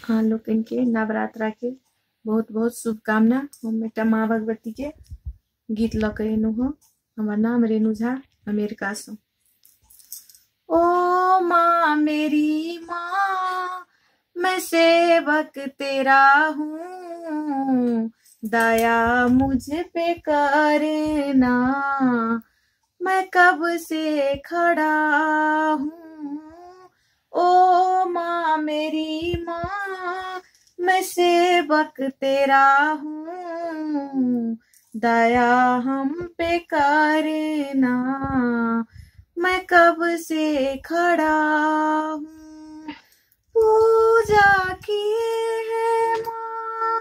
हाँ लोग इनके नवरात्रा के बहुत बहुत शुभकामना। हम एक माँ भगवती के गीत लक एनु हो। हमार नाम रेणु झा, अमेरिका से। ओ माँ मेरी माँ, मैं सेवक तेरा हूँ, दया मुझ पे करना। मैं कब से खड़ा हूँ, ओ माँ मेरी माँ, मैं सेवक तेरा हूँ, दया हम पे करना। मैं कब से खड़ा हूँ, पूजा किए है माँ,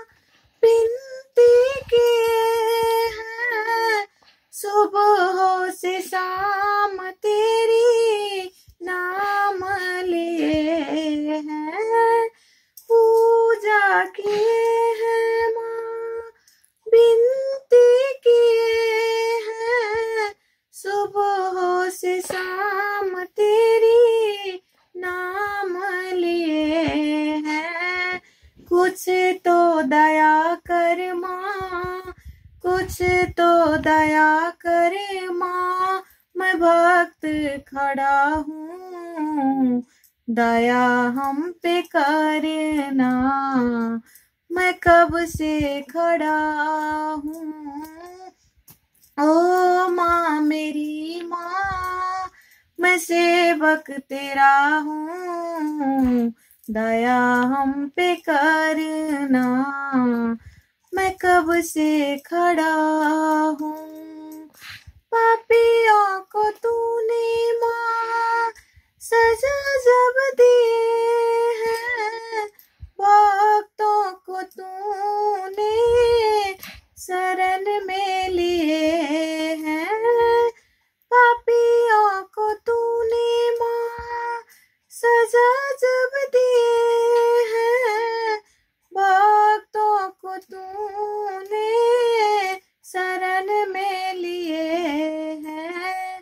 विनती किए हैं, सुबह से शाम तेरी नाम लिए हैं। पूजा किए हैं माँ, विनती किए हैं, सुबह से शाम तेरी नाम लिए हैं। कुछ तो दया कर माँ, कुछ तो दया कर माँ, मैं भक्त खड़ा हूँ, दया हम पे करना। मैं कब से खड़ा हूँ, ओ माँ मेरी माँ, मैं सेवक तेरा हूँ, दया हम पे करना। मैं कब से खड़ा हूँ, पापियों को तूने माँ सजा जब दिए हैं, भक्तों को तूने शरण में लिए हैं। पापियों को तूने माँ सजा जब दिए हैं, भक्तों को तूने शरण में लिए हैं।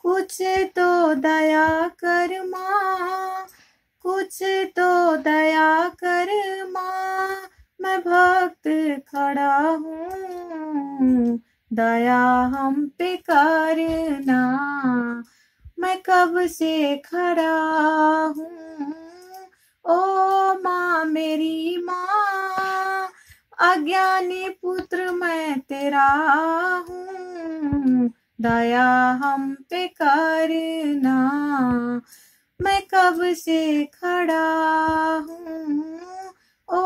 कुछ तो दया कर माँ, कुछ तो दया कर माँ, मैं भक्त खड़ा हूँ, दया हम पे करना। मैं कब से खड़ा हूँ, ओ माँ मेरी माँ, अज्ञानी पुत्र मैं तेरा हूँ, दया हम पे करना। मैं कब से खड़ा हूँ, ओ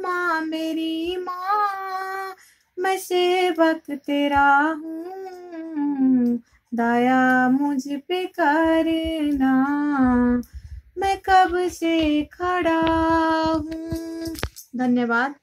माँ मेरी माँ, मैं सेवक तेरा हूँ, दया मुझ पे करना। मैं कब से खड़ा हूँ। धन्यवाद।